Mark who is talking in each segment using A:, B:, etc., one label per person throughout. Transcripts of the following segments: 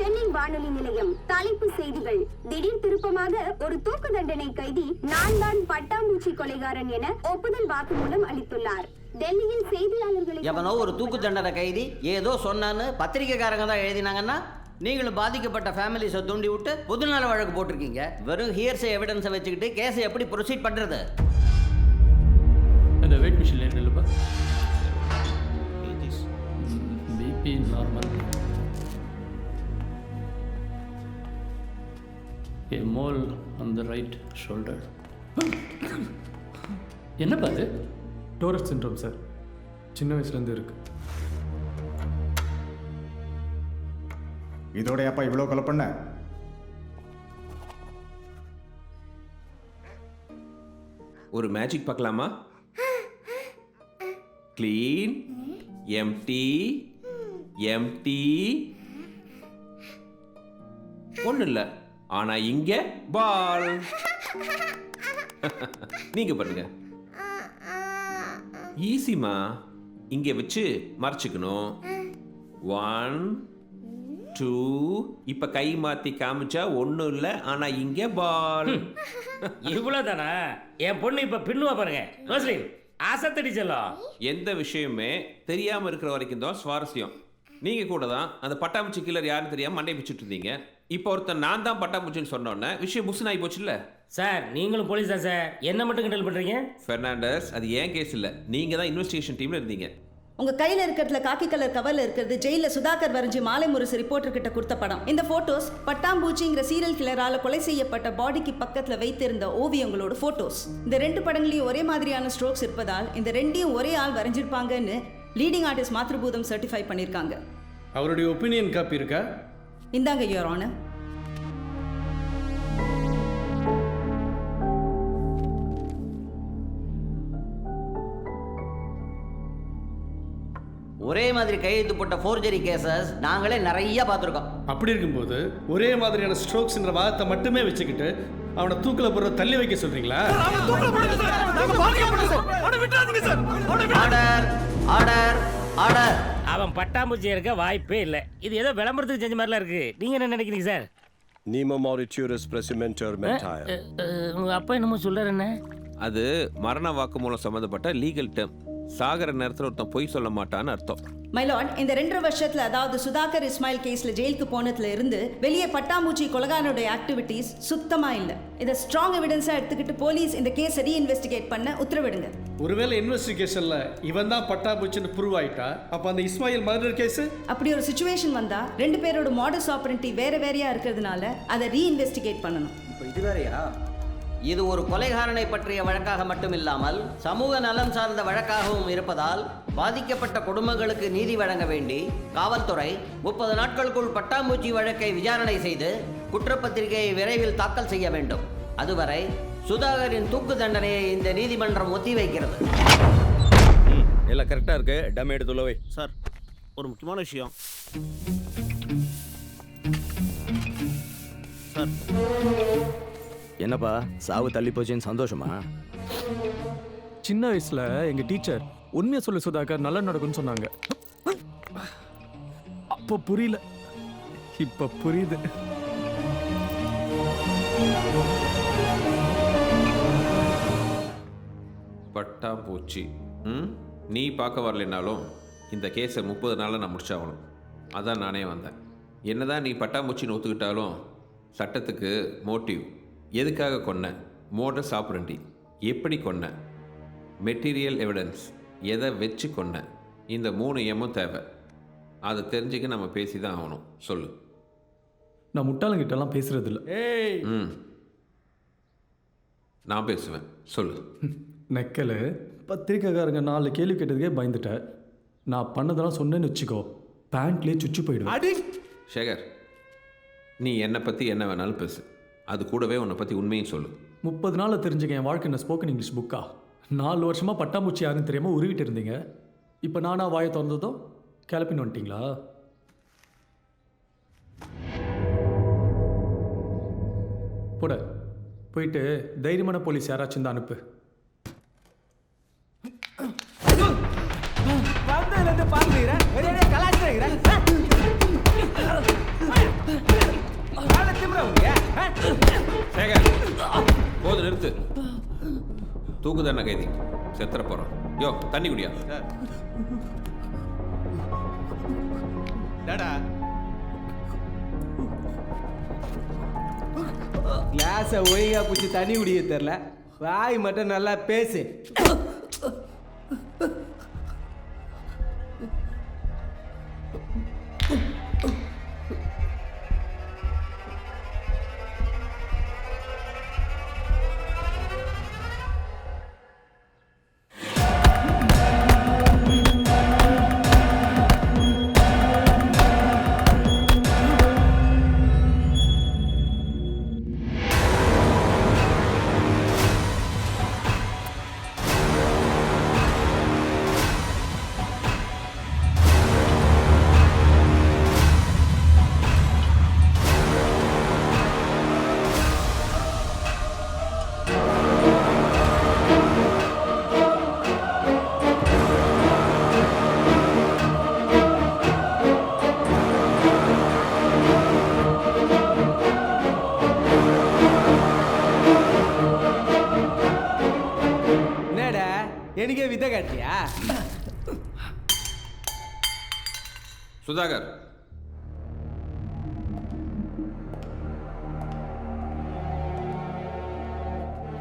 A: சென்னை வானொலி நிலையம். தலைப்பு செய்திகள். திடீர் திருப்பமாக ஒரு தூக்கு தண்டனை கைதி நான் தான் பட்டாம்பூச்சி கொலைகாரன் என ஒப்புதல் வாக்குமூலம் அளித்துள்ளார். டெல்லியில் செய்தியாளர்களை
B: எவனோ ஒரு தூக்கு தண்டனை கைதி ஏதோ சொன்னான்னு பத்திரிகைக்காரங்க தான் எழுதினாங்கன்னா நீங்களும் பாதிக்கப்பட்ட ஃபேமிலிஸை தூண்டி விட்டு பொதுநல வழக்கு போட்டிருக்கீங்க. வெறும் ஹியர்ஸை எவிடன்ஸை வச்சுக்கிட்டு கேஸை எப்படி ப்ரொசீட் பண்ணுறது?
C: அந்த வெயிட் மிஷினில் என்னப்பா? BP normal. A mole on the right shoulder. என்னப்பா அது?
D: டோரட் சிண்ட்ரோம் சார், சின்ன வயசுலேருந்து இருக்கு.
E: இதோட அப்பா இவ்வளோ கொலை பண்ண?
F: ஒரு மேஜிக் பார்க்கலாமா? Clean, empty, empty. ஒன்றும் இல்லை, ஆனால் இங்கே பால். நீங்கள் பண்ணுங்க. ஈஸிமா. இங்கே வச்சு மறைச்சிக்கணும். 1 2. இப்போ கை மாற்றி காமிச்சா ஒன்றும் இல்லை, ஆனால் இங்கே பால்.
G: இவ்வளோ தானே? என் பொண்ணு இப்போ பின்னுவா பாருங்க. ரோஸ்லின் ஆசத்தடி செல்லம்.
F: எந்த விஷயமே தெரியாமல் இருக்கிற வரைக்கும் தான் சுவாரஸ்யம். நீங்கள் கூட தான் அந்த பட்டாம்பூச்சி கில்லர் யாருன்னு தெரியாமல் மண்டை பிச்சுட்டு இருந்தீங்க. இப்போ ஒருத்தன் நான் தான் பட்டாம்பூச்சின்னு சொன்னோன்னே விஷயம் புஷன் ஆகி போச்சுல்ல.
G: சார் நீங்களும் போலீஸ் தான் சார், என்ன மட்டும் கிண்டல் பண்ணுறீங்க?
F: பெர்னாண்டஸ், அது ஏன் கேஸ் இல்லை, நீங்கள் தான் இன்வெஸ்டிகேஷன் டீமில் இருந்தீங்க.
H: உங்க கையில இருக்கிறதுல காக்கி கலர் கவர்ல இருக்கிறது ஜெயில சுதாகர் வரைஞ்சி மாலை முரசு ரிப்போர்ட்டர் கிட்ட கொடுத்த படம். இந்த போட்டோஸ் பட்டாம்பூச்சிங்கிற சீரியல் கில்லரால கொலை செய்யப்பட்ட பாடிக்கு பக்கத்துல வைத்திருந்த ஓவியங்களோட போட்டோஸ். இந்த 2 படங்களையும் ஒரே மாதிரியான ஸ்ட்ரோக்ஸ் இருப்பதால் இந்த 2ஐயும் ஒரே ஆள் வரைஞ்சிருப்பாங்கன்னு லீடிங் ஆர்டிஸ்ட் மாத்ருபூதம் சர்டிஃபை பண்ணியிருக்காங்க.
D: அவருடைய ஒப்பீனியன் காப்பி இருக்கா?
H: இந்தாங்க யுவர் ஆனர்.
B: ஒரே மாதிரி கையெழுத்து போட்ட ஃபோர்ஜரி கேசஸ் நாங்களே நிறைய பார்த்துருக்கோம்.
D: அப்படி இருக்கும்போது ஒரே மாதிரியான ஸ்ட்ரோக்ஸ்ன்ற வாதத்தை மட்டுமே வச்சுக்கிட்டு அவனை தூக்கில போற தள்ளி வைக்க சொல்றீங்களா?
B: Order, order, order.
G: அவன் பட்டாம்பூச்சி இருக்க வாய்ப்பே இல்லை. இது ஏதோ விளம்பரத்துக்கு செஞ்ச மாதிரிலாம் இருக்கு. நீங்க என்ன நினைக்கிறீங்க sir?
I: Nemo Mauritius Presimenter Mentire.
G: உங்க அப்பா என்னமோ சொல்றாரு. என்ன
F: அது? மரண வாக்குமூலம் சம்மந்தப்பட்ட லீகல் டேர்ம். சாகர நேரத்தில் ஒருத்தன் பொய் சொல்ல மாட்டான்னு அர்த்தம்.
H: மைலார்ட், இந்த 2.5 வருஷத்துல அதாவது சுதாகர் இஸ்மாயில் கேஸ்ல ஜெயிலுக்கு போனதுல இருந்து வெளியே பட்டாம்பூச்சி கொலைகாரனுடைய ஆக்டிவிட்டீஸ் சுத்தமா இல்ல. இதை ஸ்ட்ராங் எவிடன்ஸா எடுத்துக்கிட்டு போலீஸ் இந்த கேஸை ரீஇன்வெஸ்டிகேட் பண்ண உத்தரவிடுங்க.
D: ஒருவேளை இன்வெஸ்டிகேஷன்ல இவன் தான் பட்டாம்பூச்சின்னு ப்ரூவ் ஆயிட்டா அப்ப அந்த இஸ்மாயில் மர்டர் கேஸ்?
H: அப்படி ஒரு சிச்சுவேஷன் வந்தா 2 பேரோட மாடஸ் ஆபரண்டி வேற வேறையா இருக்கிறதுனால அதை ரீஇன்வெஸ்டிகேட் பண்ணணும்.
B: இப்போ இது வேறையா? இது ஒரு கொலைகாரனை பற்றிய வழக்காக மட்டும் இல்லாமல் சமூக நலன் சார்ந்த வழக்காகவும் இருப்பதால் பாதிக்கப்பட்ட குடும்பங்களுக்கு நீதி வழங்க வேண்டி காவல்துறை 30 நாட்களுக்குள் பட்டாம்பூச்சி வழக்கை விசாரணை செய்து குற்றப்பத்திரிகையை விரைவில் தாக்கல் செய்ய வேண்டும். அதுவரை சுதாகரின் தூக்கு தண்டனையை இந்த நீதிமன்றம் ஒத்திவைக்கிறது.
I: எல்லாம் கரெக்டாக இருக்கு. டம் எடுத்துள்ளவை
J: சார். ஒரு முக்கியமான விஷயம் சார்.
I: என்னப்பா சாவு தள்ளி போச்சுன்னு சந்தோஷமா?
D: சின்ன வயசுல எங்க டீச்சர் உண்மையை சொல்லு சுதாகர் நல்லா நடக்கும்னு சொன்னாங்க. அப்போ புரியல, இப்ப புரியுது.
F: பட்டாம்பூச்சி. நீ பார்க்க வரலைனாலும் இந்த கேஸை 30 நாளில் நான் முடிச்சாகணும். அதான் நானே வந்தேன். என்னதான் நீ பட்டாம்பூச்சின்னு ஒத்துக்கிட்டாலும் சட்டத்துக்கு மோட்டிவ், எதுக்காக கொன்ன, மோடஸ் ஆபரண்டி, எப்படி கொன்ன, மெட்டீரியல் எவிடன்ஸ், எதை வச்சு கொன்ன, இந்த 3 எம்மும் தேவை. அதை தெரிஞ்சுக்க நம்ம பேசி தான் ஆகணும். சொல்லு.
D: நான் முட்டாளங்கிட்டலாம் பேசுறது இல்லை.
F: நான் பேசுவேன். சொல்லு.
D: நெக்கல் பத்திரிக்கைக்காரங்க 4 கேள்வி கேட்டதுக்கே பயந்துட்டேன். நான் பண்ணதெல்லாம் சொன்னேன்னு வச்சுக்கோ, பேண்ட்லேயே சுச்சு போயிடுவேன்.
F: சேகர், நீ என்னை பற்றி என்ன வேணாலும் பேசு. அது கூடவே உன்னை பற்றி உண்மையும் சொல்லு.
D: 30 நாளில் தெரிஞ்சுக்க என் வாழ்க்கை என்ன ஸ்போக்கன் இங்கிலீஷ் புக்கா? 4 வருஷமாக பட்டாம்பூச்சி யாருன்னு தெரியாமல் உருவிட்டு இருந்தீங்க. இப்போ நானா வாயை திறந்ததும் கிளப்பின்னு வந்துட்டீங்களா? போட போயிட்டு தைரியமான போலீஸ் யாராச்சும் தான் அனுப்பு.
K: வந்ததுலேருந்து பார்த்துக்கிறேன். கலாச்சாரம்
F: போதும் நிறுத்து. தூக்கு தானே கைதி, செத்துற போகிறோம். யோ தண்ணி குடியா.
E: கிளாஸை ஒழுங்கா பிடிச்சி தண்ணி குடிக்க தெரில, வாய் மட்டும் நல்லா பேசு. எனக்கே வித்த காட்டியா?
F: சுதாகர்,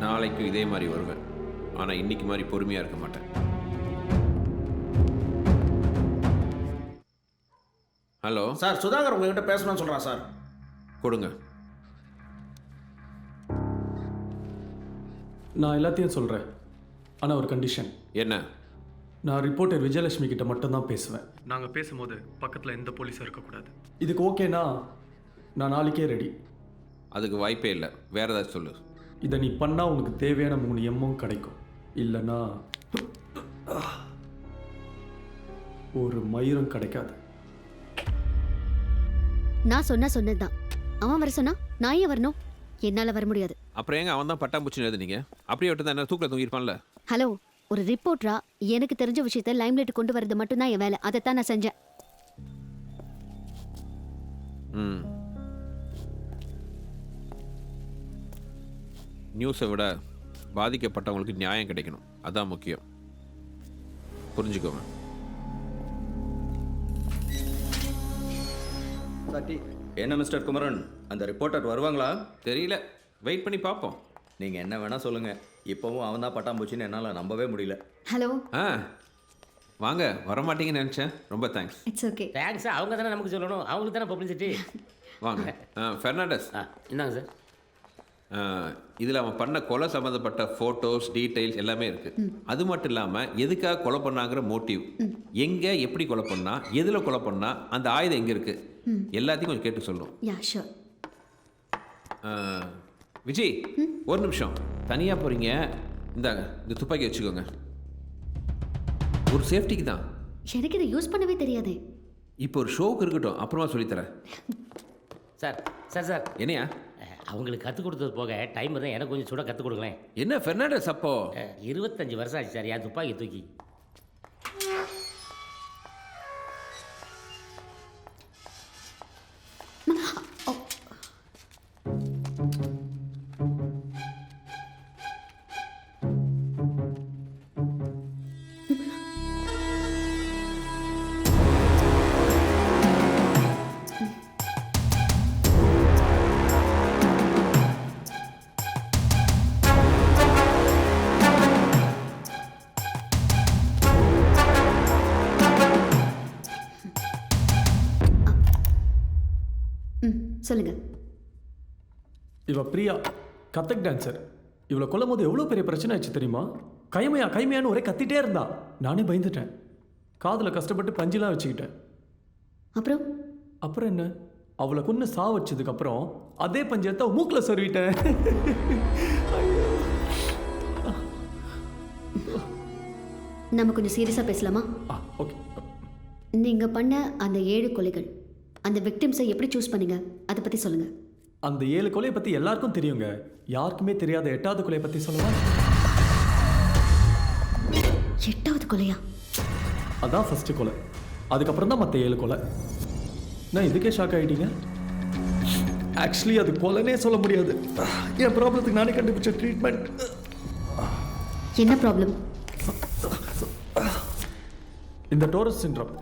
F: நாளைக்கும் இதே மாதிரி வருவேன். ஆனால் இன்னைக்கு மாதிரி பொறுமையாக இருக்க மாட்டேன். ஹலோ
J: சார், சுதாகர் உங்ககிட்ட பேசணும்னு சொல்கிறான் சார்.
F: கொடுங்க.
D: நான் எல்லாத்தையும் சொல்கிறேன், ஆனால் ஒரு கண்டிஷன்.
F: என்ன?
D: நான் ரிப்போர்ட்டர் விஜயலட்சுமி கிட்ட மட்டும்தான் பேசுவேன். நாங்கள் பேசும்போது பக்கத்தில் எந்த போலீஸும் இருக்கக்கூடாது. இதுக்கு ஓகேனா நான் நாளைக்கே ரெடி.
F: அதுக்கு வாய்ப்பே இல்லை. வேற ஏதாச்சும் சொல்லு.
D: இதை நீ பண்ணால் உனக்கு தேவையான 3 எம்மும் கிடைக்கும். இல்லைன்னா ஒரு மயிரும் கிடைக்காது.
K: நான் சொன்னதுதான். அவன் வர சொன்னா நான் ஏன் வரணும்? என்னால் வர முடியாது.
F: அப்புறம் எங்க அவன் தான் பட்டாம்பூச்சின்னு எழுதுனீங்க? அப்படியே விட்டு தான் என்ன தூக்கில் தூங்கியிருப்பான்ல.
K: ஹலோ, ஒரு ரிப்போர்ட்டரா எனக்கு தெரிஞ்ச விஷயத்த லைம்லைட் கொண்டு வரது மட்டும்தான் என் வேலை. அதைத்தான் நான் செஞ்சேன்.
F: நியூஸை விட பாதிக்கப்பட்டவங்களுக்கு நியாயம் கிடைக்கணும், அதான் முக்கியம். புரிஞ்சுக்கோங்க.
I: சாட்டி என்ன மிஸ்டர் குமரன், அந்த ரிப்போர்ட்டர் வருவாங்களா?
F: தெரியல, வெயிட் பண்ணி பார்ப்போம்.
I: நீங்கள் என்ன வேணால் சொல்லுங்கள், இப்போவும் அவன் தான் பட்டாம்பூச்சின்னு என்னால் நம்பவே முடியல.
K: ஹலோ.
F: வாங்க. வரமாட்டீங்கன்னு நினச்சேன். ரொம்ப தேங்க்ஸ்.
K: It's okay.
G: தேங்க்ஸ். அவங்க தானே நமக்கு சொல்லணும், அவங்களுக்கு தானே பப்ளிசிட்டி.
F: வாங்க. ஃபெர்னாண்டஸ்.
G: இந்தாங்க சார்.
F: இதில் அவன் பண்ண கொலை சம்மந்தப்பட்ட ஃபோட்டோஸ், டீட்டெயில்ஸ் எல்லாமே இருக்குது. அது மட்டும் இல்லாமல் எதுக்காக கொலை பண்ணாங்கிற மோட்டிவ், எங்கே எப்படி கொலை பண்ணா, எதில் கொலை பண்ணா, அந்த ஆயுதம் எங்கே இருக்குது, எல்லாத்தையும் கொஞ்சம் கேட்டு சொல்லும்.
K: Yeah sure.
F: விஜய், ஒரு நிமிஷம். தனியாக போகிறீங்க, இந்தாங்க இந்த துப்பாக்கி வச்சுக்கோங்க. ஒரு சேஃப்டிக்கு தான்.
K: எனக்கு இதை யூஸ் பண்ணவே தெரியாதே.
F: இப்போ ஒரு ஷோக்கு இருக்கட்டும், அப்புறமா சொல்லித்தரேன்.
G: சார் சார் சார்
F: என்னையா?
G: அவங்களுக்கு கற்றுக் கொடுத்தது போக டைம் தான் எனக்கு கொஞ்சம் சுட கற்றுக் கொடுங்களேன்.
F: என்ன ஃபெர்னாண்டஸ், அப்போ
G: 25 வருஷம் ஆச்சு சார் என் துப்பாக்கி தூக்கி.
K: சொல்லுங்க.
D: இவ பிரியா, கத்தக் டான்சர். இவளை கொல்லும் போது எவ்வளோ பெரிய பிரச்சனை ஆச்சு தெரியுமா? கைமையா கைமையான்னு ஒரே கத்திட்டே இருந்தா. நானே பயந்துட்டேன். காதில் கஷ்டப்பட்டு பஞ்செலாம் வச்சுக்கிட்டேன். அப்புறம் என்ன, அவளை கொன்று சா வச்சதுக்கப்புறம் அதே பஞ்சத்தை மூக்கில் சொருவிட்டேன்.
K: நம்ம கொஞ்சம் சீரியஸாக பேசலாமா?
D: ஓகே.
K: நீங்கள் பண்ண அந்த 7 கொலைகள், அந்த விக்டிம்ஸை எப்படி சூஸ் பண்ணீங்க, அதை பற்றி சொல்லுங்கள்.
D: அந்த 7 கொலையை பற்றி எல்லாருக்கும் தெரியுங்க. யாருக்குமே தெரியாத 8வது கொலையை பற்றி சொல்லலாம்.
K: 8வது கொலையா?
D: அதான் ஃபர்ஸ்ட் கொலை. அதுக்கப்புறம் தான் மற்ற 7 கொலை. நான் இதுக்கே ஷாக் ஆகிட்டீங்க. ஆக்சுவலி அது கொலைனே சொல்ல முடியாது. என் ப்ராப்ளத்துக்கு நானே கண்டுபிடிச்ச ட்ரீட்மெண்ட்.
K: என்ன ப்ராப்ளம்?
D: இந்த டோரஸ் சிண்ட்ரம்.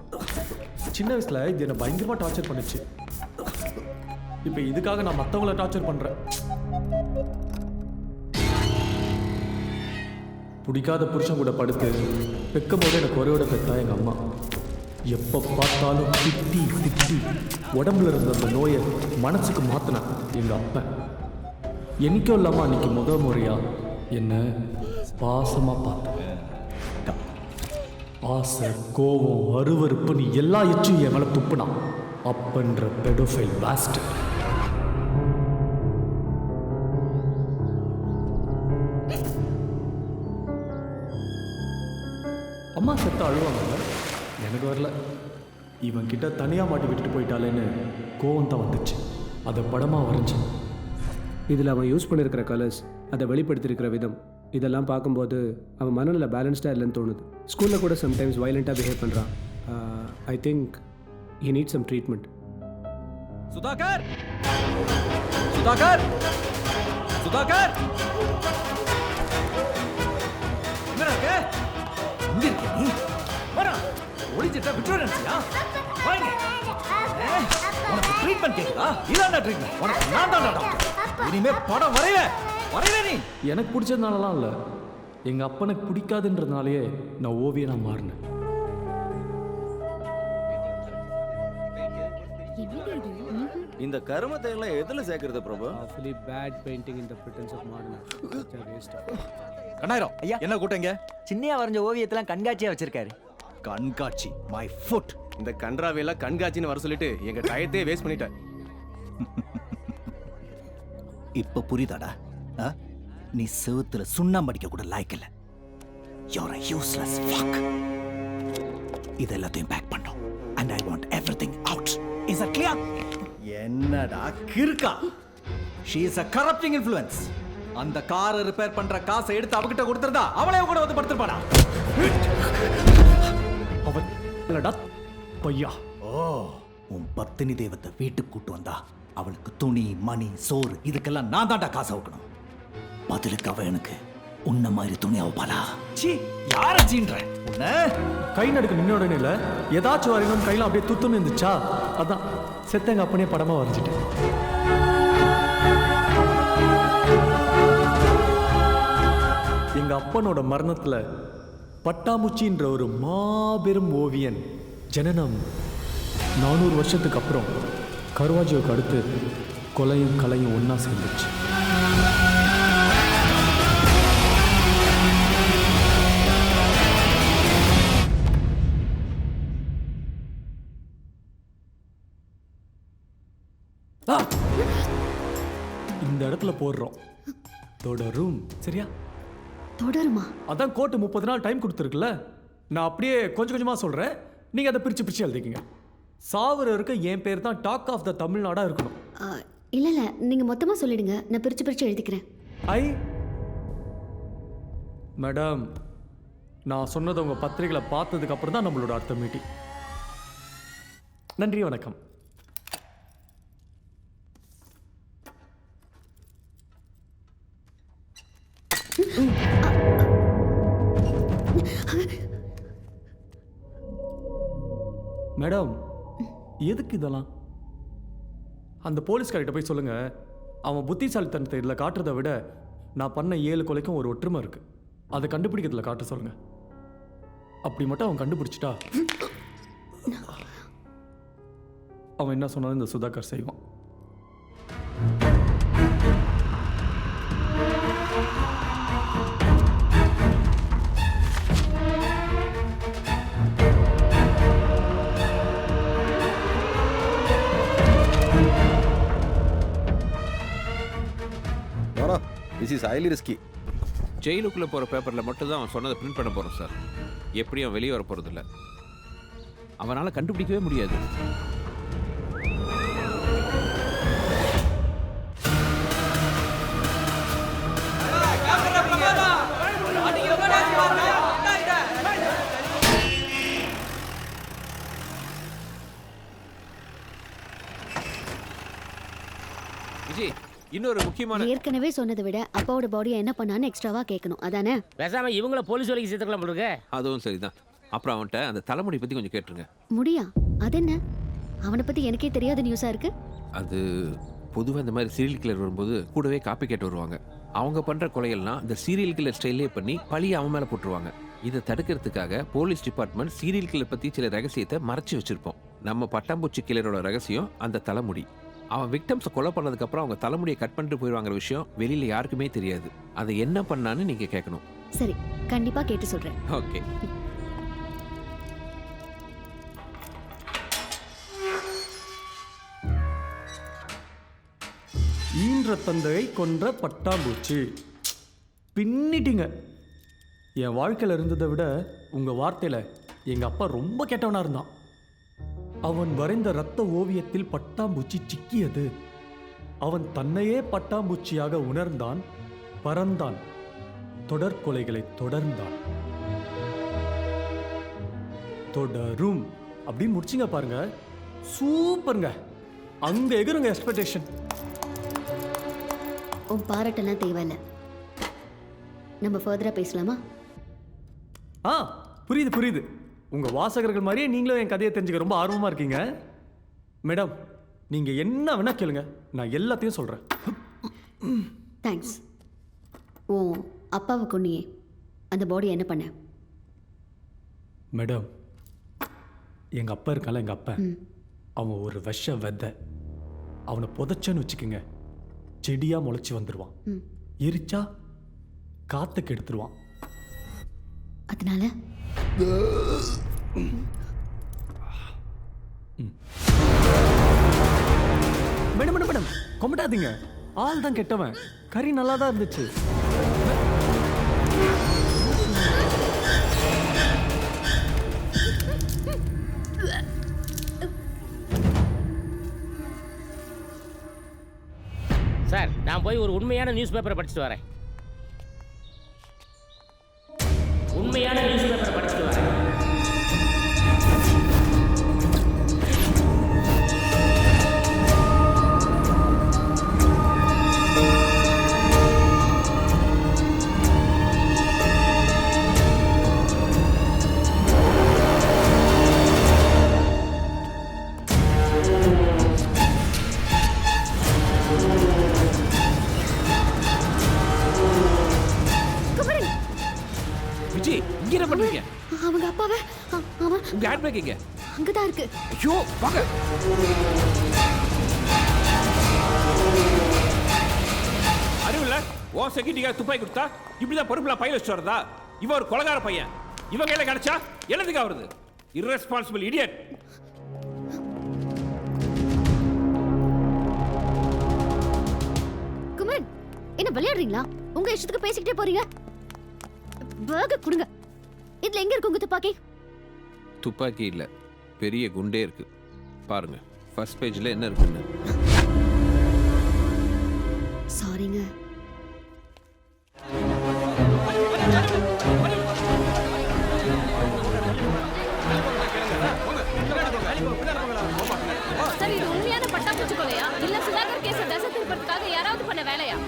D: சின்ன வயசில் இது என்னை பயங்கரமாக டார்ச்சர் பண்ணுச்சு. இப்போ இதுக்காக நான் மற்றவங்கள டார்ச்சர் பண்ணுறேன். பிடிக்காத புருஷன் கூட படுத்து பெக்கும் போது எனக்கு ஒரேயோட பெத்தா எங்கள் அம்மா. எப்போ பார்த்தாலும் திட்டி திட்டி உடம்புல இருந்த அந்த நோயை மனசுக்கு மாற்றினா எங்கள் அப்பன். என்னைக்கும் இல்லாமல் அன்றைக்கி முறையா என்னை பாசமாக பார்த்தேன். ஆசை, கோபம், அருவருப்புன்னு எல்லா எச்சும் என் மேலே துப்புனான் அப்பன்ற பெடோஃபைல் பாஸ்டர். அம்மா செத்த அழுவாங்க, எனக்கு வரல. இவன் கிட்ட தனியாக மாட்டி விட்டுட்டு போயிட்டாலேன்னு கோவம் தான் வந்துச்சு. அதை படமாக வரைஞ்சேன்.
E: இதில் அவன் யூஸ் பண்ணியிருக்கிற கலர்ஸ், அதை வெளிப்படுத்தியிருக்கிற விதம், இதெல்லாம் பார்க்கும்போது அவன் மனநிலை பேலன்ஸ்டாக இல்லைன்னு தோணுது. ஸ்கூலில் கூட சம்டைம்ஸ் வயலண்ட்டாக பிஹேவ் பண்ணுறான். I think he need some treatment.
D: Sudhakar, Sudhakar, Sudhakar, என்ன இருக்க? இங்க இருக்க நீ? வரா, ஒளிஞ்சிட்டா விட்டுற நினைச்சியா? வாங்க. உனக்கு ட்ரீட்மெண்ட் கேக்குதா? இதான்டா ட்ரீட்மெண்ட். உனக்கு நான் தான் டாக்டர். இனிமே படம் வரையவே நீ. எனக்கு பிடிச்சதுனாலலாம் இல்லை, எங்கள் அப்பனுக்கு பிடிக்காதுன்றதுனாலேயே நான் ஓவியனா மாறினேன்.
I: இந்த கருமத்தை எல்லாம் எதுல சேர்க்கறது பிரபு?
E: Awfully bad painting in the pretense of modern art. Such a waste of it.
D: Kannayiram ஐயா, என்ன கூட்டங்க?
L: சின்னையா வரைஞ்ச ஓவியத்தெல்லாம் கண்காட்சியா வச்சிருக்காரு.
D: கண்காட்சி மை ஃபுட்.
E: இந்த கன்றாவையெல்லாம் கண்காட்சின்னு வர சொல்லிட்டு எங்க டயத்தையே வேஸ்ட் பண்ணிட்டேன்.
L: இப்ப புரியுதாடா? நீ செவுத்துல சுண்ணாம்பு அடிக்க கூட லாய்க்கு இல்ல. You're a useless fuck. இது எல்லாத்தையும் பேக் பண்ணோம். And I want everything out. Is that clear?
D: என்னடா கிறுக்கா? She is a corrupting influence. அந்த காரை ரிப்பேர் பண்ற காசை எடுத்து அவகிட்ட கொடுத்துறதா அவளே கூட வந்து படுத்துப்பாடா. அவன் இல்லடா பையா.
L: உன் பத்தினி தேவத்தை வீட்டுக்கு கூட்டு வந்தா அவளுக்கு துணி, மணி, சோறு இதுக்கெல்லாம் நான் தான்டா காசு வைக்கணும். பதிலுக்கு அவ எனக்கு உன்ன மாதிரி துணி அவப்பாளா?
D: சீ, யார சீன்ற? உன்ன கை நடுக்கு நின்ன உடனே இல்ல, ஏதாச்சும் வரையணும் கையில அப்படியே துத்துன்னு இருந்துச்சா, அதான் செத்தங்க அப்பனே படமா வரைஞ்சிட்டேன். எங்க அப்பனோட மரணத்துல பட்டாம்பூச்சின்ற ஒரு மாபெரும் ஓவியன் ஜனனம் 400 வருஷத்துக்கு அப்புறம் கருவாஜியோக்கு அடுத்து கொலையும் கலையும் ஒன்னா சேர்ந்துச்சு. இந்த இடத்துல போடுறோம் தொடரும். சரியா?
K: தொடருமா?
D: அதான் கோர்ட்டு 30 நாள் டைம் கொடுத்துருக்குல்ல, நான் அப்படியே கொஞ்சம் கொஞ்சமா சொல்றேன், நீங்க அதை பிரிச்சு பிரிச்சு எழுதிக்கிங்க. சாவர இருக்க என் பேர் தான் டாக் ஆஃப் த தமிழ்நாடா இருக்கணும்.
K: இல்ல இல்ல, நீங்க மொத்தமா சொல்லிடுங்க, நான் பிரிச்சு பிரிச்சு எழுதிக்கிறேன்.
D: ஐ மேடம், நான் சொன்னது உங்க பத்திரிகைகளை பார்த்ததுக்கு அப்புறம் தான் நம்மளோட அடுத்த மீட்டிங். நன்றி, வணக்கம். மேடம், எதுக்கு இதெல்லாம்? அந்த போலீஸ்கார்கிட்ட போய் சொல்லுங்க, அவன் புத்திசாலித்தனத்தை இதில் காட்டுறதை விட நான் பண்ண 7 கொலைக்கும் ஒரு ஒற்றுமை இருக்கு, அதை கண்டுபிடிக்கிறதுல காட்ட சொல்லுங்க. அப்படி மட்டும் அவன் கண்டுபிடிச்சிட்டா அவன் என்ன சொன்னாலும் இந்த சுதாகர் செய்வான்.
I: This is highly risky.
F: ஜெயிலுக்குள்ளே போகிற பேப்பரில் மட்டும் தான் அவன் சொன்னதை பிரிண்ட் பண்ண போகிறோம் சார். எப்படி அவன் வெளியே வர போகிறதில்ல, அவனால் கண்டுபிடிக்கவே முடியாது. விஜய் இன்னொரு முக்கியமான
K: ஏற்கனவே சொன்னதை விட அப்பாவோட பாடியை என்ன பண்ணான்னு எக்ஸ்ட்ராவா கேட்கணும் அதானே?
G: பேசாம இவங்கள போலீஸ் வேலைக்கு சேர்த்துக்கலாம் போல இருக்கு.
F: அதுவும் சரிதான். அப்புறம் அவன்கிட்ட அந்த தலைமுடி பற்றி கொஞ்சம் கேட்டுருங்க.
K: முடியா? அது என்ன? அவனை பத்தி எனக்கே தெரியாத நியூஸா இருக்கு.
F: அது பொதுவாக இந்த மாதிரி சீரியல் கில்லர் வரும்போது கூடவே காப்பி கேட்டு வருவாங்க. அவங்க பண்ணுற கொலைகள்லாம் இந்த சீரியல் கில்லர் ஸ்டைல்லே பண்ணி பழியை அவன் மேலே போட்டுருவாங்க. இதை தடுக்கிறதுக்காக போலீஸ் டிபார்ட்மெண்ட் சீரியல் கில்லர் பற்றி சில ரகசியத்தை மறைச்சி வச்சுருப்போம். நம்ம பட்டாம்பூச்சி கில்லரோட ரகசியம் அந்த தலைமுடி. அவன் விக்டம்ஸை கொலை பண்ணதுக்கப்புறம் அவங்க தலைமுடியை கட் பண்ணிட்டு போயிடுவாங்கிற விஷயம் வெளியில் யாருக்குமே தெரியாது. அதை என்ன பண்ணான்னு நீங்கள் கேட்கணும்.
K: சரி, கண்டிப்பா கேட்டு சொல்றேன்.
F: ஓகே.
D: ஈன்ற தந்தையை கொன்ற பட்டாம்பூச்சி. பின்னிட்டீங்க. என் வாழ்க்கையில் இருந்ததை விட உங்கள் வார்த்தையில் எங்கள் அப்பா ரொம்ப கெட்டவனாக இருந்தான். அவன் வரைந்த இரத்த ஓவியத்தில் பட்டாம்பூச்சி சிக்கியது. அவன் தன்னையே பட்டாம்பூச்சியாக உணர்ந்தான், பறந்தான், தொடர்கொலைகளை தொடர்ந்தான். தொடரும் அப்படின்னு முடிச்சிங்க பாருங்க. சூப்பருங்க. அங்க எகுருங்க எக்ஸ்பெக்டேஷன்.
K: உன் பாராட்டெல்லாம் தேவையில்லை. நம்ம ஃபர்தரா பேசலாமா?
D: புரியுது புரியுது. உங்க வாசகர்கள் மாதிரியே நீங்களும் என் கதையை தெரிஞ்சுக்க ரொம்ப ஆர்வமா இருக்கீங்க. மேடம், நீங்க என்ன வேணா கேளுங்க, நான் எல்லாத்தையும் சொல்றேன்.
K: தேங்க்ஸ். ஓ அப்பாவை கொன்னியே, அந்த பாடி என்ன பண்ண?
D: மேடம், எங்க அப்பா இருக்கால, எங்க அப்பா அவன் ஒரு விஷ விதை. அவனை புதைச்சன்னு வச்சுக்கோங்க, செடியா முளைச்சி வந்துடுவான். எரிச்சா காத்துக்கு எடுத்துருவான்.
K: அதனால
D: மேடம் மேடம் மேடம் கொண்டாதீங்க. ஆள் தான் கெட்டவன், கறி நல்லா தான் இருந்துச்சு.
G: சார், நான் போய் ஒரு உண்மையான நியூஸ் பேப்பரை படிச்சுட்டு வரேன். உண்மையான நியூஸ் பேப்பரை படிச்சுட்டு வரேன்.
F: விஜய், இங்க என்ன பண்றீங்க?
K: அவங்க அப்பாவை அவன்
F: உங்க ஹேண்ட்பேக் எங்க?
K: அங்கதான் இருக்கு.
F: ஐயோ, வாங்க. அறிவில்ல, ஓ செக்யூரிட்டிக்காக துப்பாக்கி கொடுத்தா இப்படிதான் பொறுப்புலாம் பையில வச்சு வரதா? இவன் ஒரு கொலைகார பையன். இவன் கையில கிடைச்சா என்னதுக்கா வருது? irresponsible idiot.
K: குமரன், என்ன விளையாடுறீங்களா? உங்க இஷ்டத்துக்கு பேசிக்கிட்டே போறீங்க. பேக் கொடுங்க. இதுல எங்க இருக்கு உங்க துப்பாக்கி?
F: துப்பாக்கி இல்ல, பெரிய குண்டே இருக்கு. பாருங்க, ஃபர்ஸ்ட் பேஜ்ல என்ன இருக்குன்னு.
K: சாரிங்க.
M: சார், இது உண்மையான பட்டாம்பூச்சி கொலையா இல்ல சுதாகர் கேஸ தசை திருப்பறதுக்காக யாராவது பண்ண வேலையா?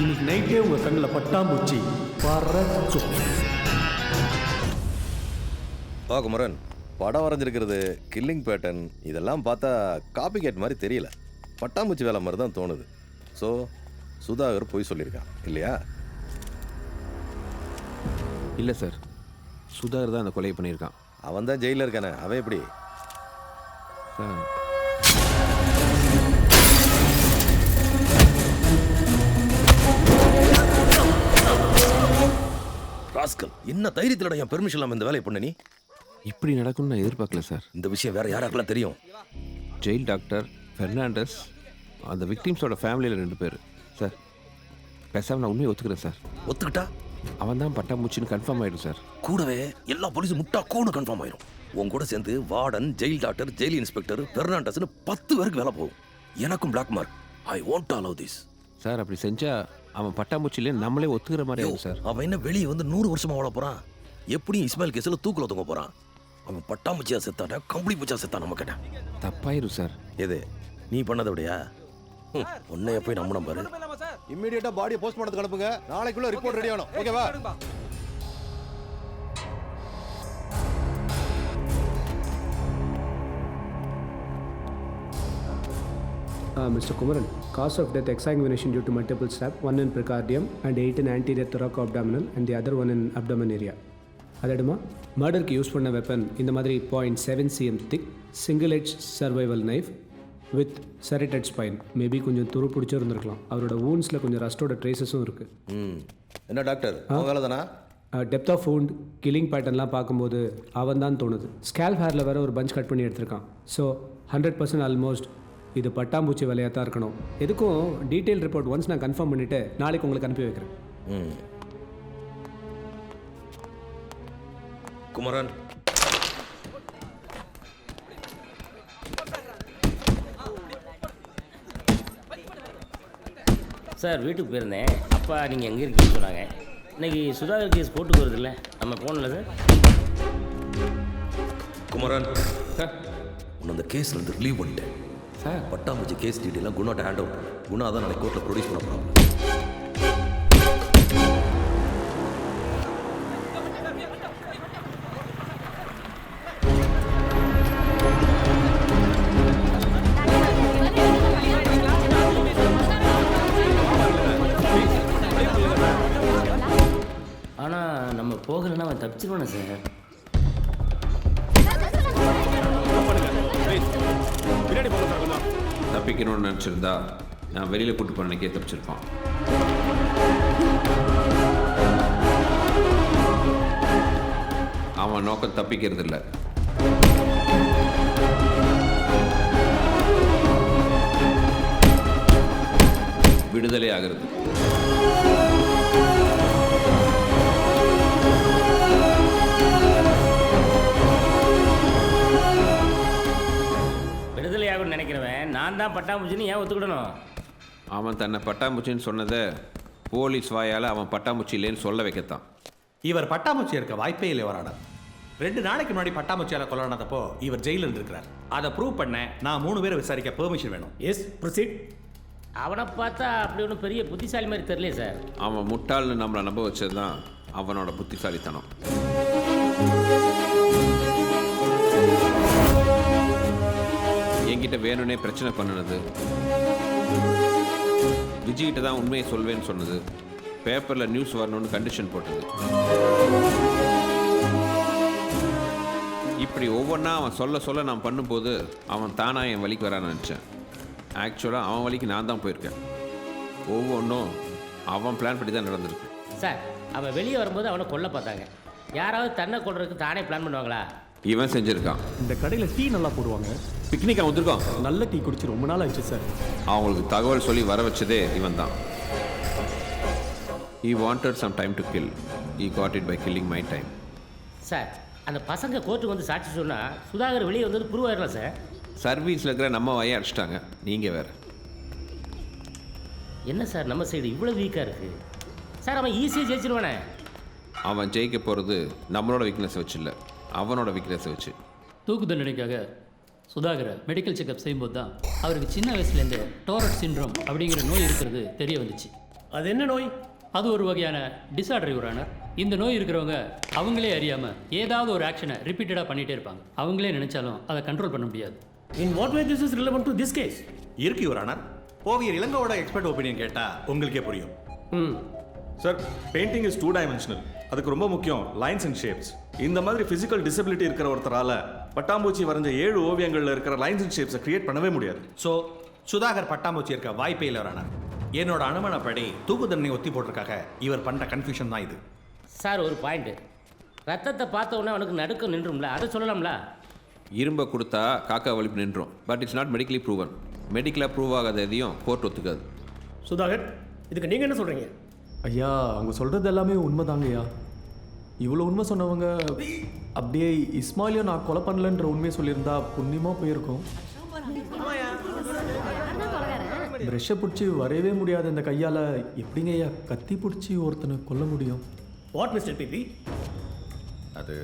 D: இன்னைக்கு நைட்டே உங்க கண்ணில் பட்டாம்பூச்சி பறக்கும்.
I: குமரன், படம் வரைஞ்சிருக்கிறது, கில்லிங் பேட்டர்ன் இதெல்லாம் பார்த்தா காப்பி கேட் மாதிரி தெரியல. பட்டாம்பூச்சி வேலை மாதிரி தான் தோணுது. ஸோ சுதாகர் பொய் சொல்லியிருக்கான் இல்லையா?
F: இல்லை சார், சுதாகர் தான் அந்த கொலையை பண்ணியிருக்கான்.
I: அவன் தான் ஜெயிலில் இருக்கானே, அவன் எப்படி? ராஸ்கல், என்ன தைரியத்தில் என் பெர்மிஷன் இல்லாமல் இந்த வேலையை பண்ண நீ?
F: இப்படி நடக்கும்னு நான் எதிர்பார்க்கல சார்.
I: இந்த விஷயம் வேற யாராக்கெல்லாம் தெரியும்?
F: ஜெயில் டாக்டர், பெர்னாண்டஸ், அந்த விக்டிம்ஸோட ஃபேமிலியில் 2 பேர் சார். பேசாம நான் உண்மையை ஒத்துக்கிறேன் சார்.
I: ஒத்துக்கிட்டா
F: அவன் தான் பட்டாம்பூச்சின்னு கன்ஃபார்ம் ஆயிடும் சார்.
I: கூடவே எல்லா போலீஸும் முட்டா கூடு கன்ஃபார்ம் ஆயிரும். உன் கூட சேர்ந்து warden, jail doctor, jail inspector, பெர்னாண்டஸ்னு 10 பேருக்கு வேலை போகும். எனக்கும் black mark. I won't allow this.
F: Sir அப்படி செஞ்சா அவன் பட்டாம்பூச்சிலே நம்மளே ஒத்துக்கிற மாதிரி ஆகும் சார்.
I: அவன் என்ன வெளியே வந்து 100 வருஷமா வாழ போறான்? எப்படியும் இஸ்மாயில் கேஸில் தூக்கில் தொங்க போறான். அவன் பட்டாம்பூச்சியா செத்தான கம்பளி பூச்சா செத்தான் நம்ம கிட்ட.
F: தப்பாயிரும் சார்.
I: எது நீ பண்ணதை விடையா? உன்னைய போய் நம்பணும் பாரு.
N: இம்மிடியேட்டா பாடியை போஸ்ட் பண்ணதுக்கு அனுப்புங்க. நாளைக்குள்ள ரிப்போர்ட் ரெடி ஆகணும். ஓகேவா?
E: Mr. Kumaran, cause of death exsanguination due to multiple stab, 1 in pericardium and 8 in anterior thoracoabdominal and the other 1 in abdomen area. அதடுமா மர்டருக்கு யூஸ் பண்ண வெப்பன் இந்த மாதிரி 0.7 cm thick single edge survival knife with serrated spine. Maybe கொஞ்சம் துரு பிடிச்சிருந்துருக்கலாம். அவரோட வூன்ஸில் கொஞ்சம் ரஸ்டோட ட்ரேசஸும் இருக்குது.
I: என்ன டாக்டர் வேலை தானா?
E: டெப்த் ஆஃப் வூண்ட், கில்லிங் பேட்டர்ன்லாம் பார்க்கும்போது அவன் தான் தோணுது. ஸ்கேல்ப் ஹேரில் வேறு ஒரு பஞ்ச் கட் பண்ணி எடுத்திருக்கான். ஸோ 100% ஆல்மோஸ்ட் இது பட்டாம்பூச்சி வேலையாக தான் இருக்கணும். எதுக்கும் டீட்டெயில் ரிப்போர்ட் ஒன்ஸ் நான் கன்ஃபார்ம் பண்ணிவிட்டு நாளைக்கு உங்களுக்கு அனுப்பி வைக்கிறேன்.
I: குமரன்,
G: சார் வீட்டுக்கு போயிருந்தேன். அப்பா நீங்கள் எங்கே இருக்கீங்கன்னு சொன்னாங்க. இன்னைக்கு சுதாகர் கேஸ் கோர்ட்டுக்கு வருது இல்லை, நம்ம போகணும்ல சார்?
I: குமரன் சார், உன்னை அந்த கேஸ்ல இருந்து ரிலீவ் பண்ணிட்டேன் சார். பட்டாம்பூச்சி கேஸ் டீட்டெயிலாம் குணாட்ட ஹேண்ட் அவுட். குணா தான் நாளைக்கு கோர்ட்டில் ப்ரொடியூஸ் பண்ண போகிறாங்க.
G: ஆனால் நம்ம போகலைன்னா அவன் தப்பிச்சிருவானே சார்.
F: தப்பிக்கணும்னு நினச்சிருந்தா நான் வெளியில் கூட்டு போனக்கே தப்பிச்சிருப்பான். அவன் நோக்கம் தப்பிக்கிறது இல்லை, விடுதலை ஆகிறது.
G: விடுதலை ஆகும்னு நினைக்கிறவன் நான் தான் பட்டாம்பூச்சின்னு ஏன் ஒத்துக்கிடணும்?
F: அவன் தன்னை பட்டாம்பூச்சின்னு சொன்னதை போலீஸ் வாயால் அவன் பட்டாம்பூச்சி இல்லைன்னு சொல்ல வைக்கத்தான்.
J: இவர் பட்டாம்பூச்சி இருக்க வாய்ப்பே இல்லை வராடா. 2 நாளைக்கு முன்னாடி பட்டாம்பூச்சியால் கொல்லணதப்போ இவர் ஜெயிலில் இருந்திருக்கிறார். அதை ப்ரூவ் பண்ண நான் 3 பேரை விசாரிக்க பெர்மிஷன் வேணும். Yes proceed.
G: அவனை பார்த்தா அப்படி ஒன்றும் பெரிய புத்திசாலி மாதிரி தெரியலையே சார்.
F: அவன் முட்டாள்னு நம்மளை நம்ப வச்சது தான் அவனோட புத்திசாலித்தனம். என்கிட்ட வேணும்னே பிரச்சனை பண்ணினது, விஜய்கிட்ட தான் உண்மையை சொல்வேன்னு சொன்னது, பேப்பரில் நியூஸ் வரணும்னு கண்டிஷன் போட்டது, இப்படி ஒவ்வொன்றா அவன் சொல்ல சொல்ல நான் பண்ணும்போது அவன் தானாக என் வழிக்கு வரான்னு நினச்சேன். ஆக்சுவலாக அவன் வழிக்கு நான் தான் போயிருக்கேன். ஒவ்வொன்றும் அவன் பிளான் பண்ணி தான் நடந்திருக்கு.
G: சார் அவன் வெளியே வரும்போது அவனை கொல்ல பார்த்தாங்க. யாராவது தன்னை கொல்றதுக்கு தானே பிளான் பண்ணுவாங்களா?
F: இவன் செஞ்சுருக்கான்.
D: இந்த கடையில் டீ நல்லா போடுவாங்க.
F: பிக்னிக் அவன் வந்துருக்கான்.
D: நல்ல டீ குடிச்சு ரொம்ப நாள் ஆயிடுச்சு சார்.
F: அவங்களுக்கு தகவல் சொல்லி வர வச்சதே இவன் தான். He wanted some time to kill. He got it by killing my time.
G: Sir அந்த பசங்க கோர்ட்டுக்கு வந்து சாட்சி சொன்னால் சுதாகர் வெளியே வந்தது ப்ரூவ் ஆயிடலாம் சார்.
F: சர்வீஸில் இருக்கிற நம்ம வாயை அடிச்சிட்டாங்க, நீங்கள் வேறு.
G: என்ன சார் நம்ம சைடு இவ்வளோ வீக்காக இருக்குது சார்? அவன் ஈஸியாக ஜெயிச்சிருவானே.
F: அவன் ஜெயிக்க போகிறது நம்மளோட வீக்னஸை வச்சு இல்லை, அவனோட வீக்னஸை வச்சு.
C: தூக்கு தண்டனைக்காக சுதாகரை மெடிக்கல் செக்அப் செய்யும்போது தான் அவருக்கு சின்ன வயசுலேருந்து டோரட் சிண்ட்ரோம் அப்படிங்கிற நோய் இருக்கிறது தெரிய வந்துச்சு.
D: அது என்ன நோய்?
C: அது ஒரு வகையான டிஸார்டர் யுவரானர். இந்த நோய் இருக்கிறவங்க அவங்களே அறியாமல் ஏதாவது ஒரு ஆக்ஷனை ரிப்பீட்டடாக பண்ணிகிட்டே இருப்பாங்க. அவங்களே நினைச்சாலும் அதை கண்ட்ரோல் பண்ண முடியாது.
J: In what way this is relevant to this case? இருக்கு யுவரானர். ஓவியர் இளங்கோவோட எக்ஸ்பர்ட் ஒப்பீனியன் கேட்டால் உங்களுக்கே புரியும்.
O: Sir, painting is 2 dimensional. அதுக்கு ரொம்ப முக்கியம் லைன்ஸ் அண்ட் ஷேப்ஸ். இந்த மாதிரி ஃபிசிக்கல் டிசபிலிட்டி இருக்கிற ஒருத்தரால் பட்டாம்பூச்சி வரைஞ்ச 7 ஓவியங்களில் இருக்கிற லைன்ஸ் அண்ட் ஷேப்ஸை கிரியேட் பண்ணவே முடியாது.
J: ஸோ சுதாகர் பட்டாம்பூச்சி இருக்க வாய்ப்பே இல்லை யுவரானர். என்னோட அனுமானப்படி தூக்கு தண்டனை ஒத்தி போட்டிருக்காக இவர் பண்ணுற கன்ஃபியூஷன் தான் இது.
G: சார் ஒரு பாயிண்ட்டு, ரத்தத்தை பார்த்த உடனே அவனுக்கு நடுக்கம் நின்றும்ல, அதை சொல்லலாம்ல?
F: இரும்பை கொடுத்தா காக்கா வலிப்பு நின்றும். But it's not medically proven. மெடிக்கலாக ப்ரூவ் ஆகாத எதையும் கோர்ட் ஒத்துக்காது.
P: சுதாகர், இதுக்கு நீங்கள் என்ன சொல்கிறீங்க?
D: ஐயா அவங்க சொல்கிறது எல்லாமே உண்மைதாங்க ஐயா. இவ்வளோ உண்மை சொன்னவங்க அப்படியே இஸ்மாயிலையும் நான் கொலை பண்ணலன்ற உண்மையை சொல்லியிருந்தா புண்ணியமாக போயிருக்கும். ப்ரெஷ்ஷை பிடிச்சி வரையவே முடியாத இந்த கையால் எப்படிங்க ஐயா கத்தி பிடிச்சி ஒருத்தனை கொல்ல முடியும்?
P: What mister PP?
J: அது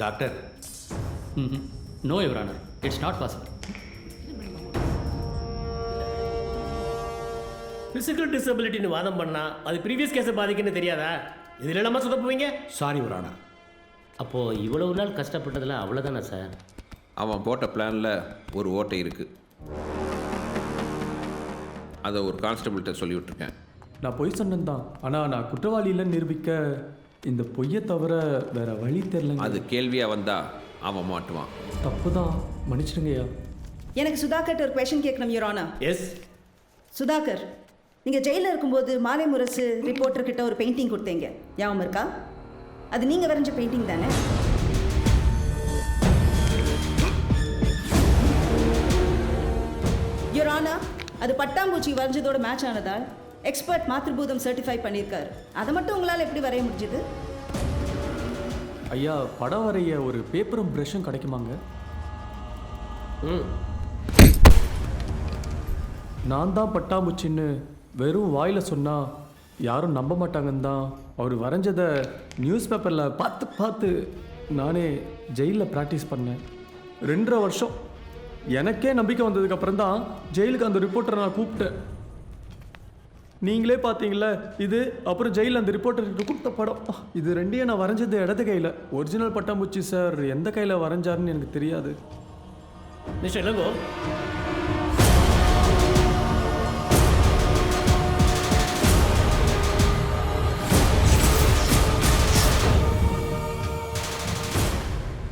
J: doctor.
C: No your honour, it's not possible.
P: Physical டிசபிலிட்டின்னு வாதம் பண்ணால் அது ப்ரீவியஸ் கேஸை பாதிக்குன்னு தெரியாதா? இதில் இல்லாமல் சொதப்புவீங்க?
J: சாரி ஒரு ஆனா.
G: அப்போது இவ்வளவு நாள் கஷ்டப்பட்டதில் அவ்வளோதானே சார்?
F: அவன் போட்ட பிளானில் ஒரு ஓட்டை இருக்குது. அதை ஒரு கான்ஸ்டபிள்கிட்ட சொல்லி விட்டுருக்கேன்.
D: நான் பொய் சொன்னேன் தான், ஆனால் நான் குற்றவாளி இல்லைன்னு நிரூபிக்க இந்த பொய்யை தவிர வேற வழி தெரியல.
F: அது கேள்வியாக வந்தால் அவன் மாட்டுவான்.
D: தப்பு தான், மன்னிச்சிடுங்கய்யா.
H: எனக்கு சுதாகர் ஒரு கொஷின் கேட்கணும் யுவர் ஆனர்.
P: எஸ்.
H: சுதாகர், நீங்கள் ஜெயிலில் இருக்கும்போது மாலை முரசு ரிப்போர்ட்டர்கிட்ட ஒரு பெயிண்டிங் கொடுத்தீங்க, ஞாபகம் இருக்கா? அது நீங்கள் வரைஞ்ச பெயிண்டிங் தானே? யுவர் ஆனர், அது பட்டாம்பூச்சி வரைஞ்சதோட மேட்ச் ஆனதால் எக்ஸ்பர்ட் மாத்ருபூதம் சர்டிஃபை பண்ணியிருக்காரு. அதை மட்டும் உங்களால் எப்படி வரைய முடிஞ்சது?
D: ஐயா படம் வரைய ஒரு பேப்பரும் ப்ரஷ்ஷும் கிடைக்குமாங்க? நான் தான் பட்டாம்பூச்சின்னு வெறும் வாயில் சொன்னால் யாரும் நம்ப மாட்டாங்கன்னு தான் அவர் வரைஞ்சதை நியூஸ் பேப்பரில் பார்த்து பார்த்து நானே ஜெயிலில் ப்ராக்டிஸ் பண்ணேன். 2.5 வருஷம் எனக்கே நம்பிக்கை வந்ததுக்கப்புறம் தான் ஜெயிலுக்கு அந்த ரிப்போர்ட்டரை நான் கூப்பிட்டேன். நீங்களே பார்த்தீங்களே இது, அப்புறம் ஜெயிலில் அந்த ரிப்போர்ட்டருக்கு கொடுத்த படம். இது ரெண்டையும் நான் வரைஞ்சது இடது கையில். ஒரிஜினல் பட்டாம்பூச்சி சார் எந்த கையில் வரைஞ்சாருன்னு எனக்கு தெரியாது.
P: மிஸ்டர் இளங்கோ,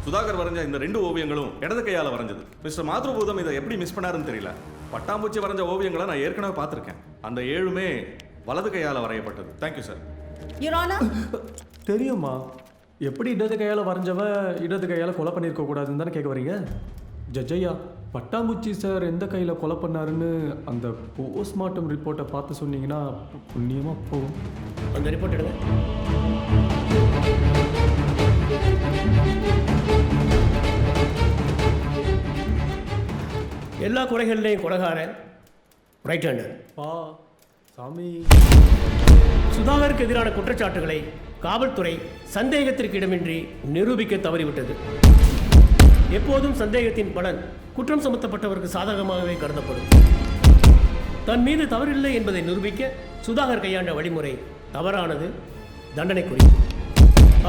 O: சுதாகர் வரைஞ்ச இந்த 2 ஓவியங்களும் இடது கையால் வரைஞ்சது. மிஸ்டர் மாத்ருபூதம் இதை எப்படி மிஸ் பண்ணாருன்னு தெரியல. பட்டாம்பூச்சி வரைஞ்ச ஓவியங்களை நான் ஏற்கனவே பார்த்துருக்கேன். அந்த 7மே வலது கையால் வரையப்பட்டது. Thank you sir.
H: யுவர் ஆனர்,
D: தெரியுமா எப்படி இடது கையால் வரைஞ்சவ இடது கையால் கொலை பண்ணியிருக்க கூடாதுன்னு தானே கேட்க வரீங்க? ஜட்ஜையா, பட்டாம்பூச்சி சார் எந்த கையில் கொலை பண்ணாருன்னு அந்த போஸ்ட்மார்ட்டம் ரிப்போர்ட்டை பார்த்து சொன்னீங்கன்னா புண்ணியமாக போகும்.
P: அந்த ரிப்போர்ட் எடுங்க. எல்லா குறைகள்லையும் கொலைகாரன் ரைட் ஹேண்டர்.
D: சாமி,
P: சுதாகருக்கு எதிரான குற்றச்சாட்டுகளை காவல்துறை சந்தேகத்திற்கு இடமின்றி நிரூபிக்க தவறிவிட்டது. எப்போதும் சந்தேகத்தின் பலன் குற்றம் சுமத்தப்பட்டவருக்கு சாதகமாகவே கருதப்படும். தன் மீது தவறில்லை என்பதை நிரூபிக்க சுதாகர் கையாண்ட வழிமுறை தவறானது, தண்டனைக்குரியது.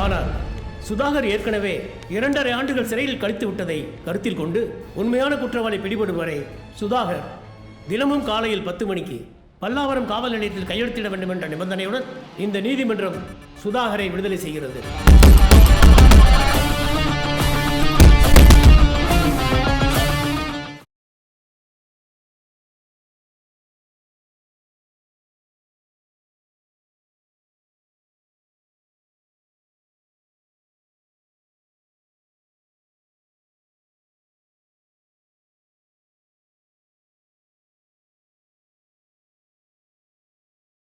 P: ஆனால் சுதாகர் ஏற்கனவே 2.5 ஆண்டுகள் சிறையில் கழித்து விட்டதை கருத்தில் கொண்டு உண்மையான குற்றவாளி பிடிபடும் வரை சுதாகர் தினமும் காலையில் 10 மணிக்கு பல்லாவரம் காவல் நிலையத்தில் கையெழுத்திட வேண்டும் என்ற நிபந்தனையுடன் இந்த நீதிமன்றம் சுதாகரை விடுதலை செய்கிறது.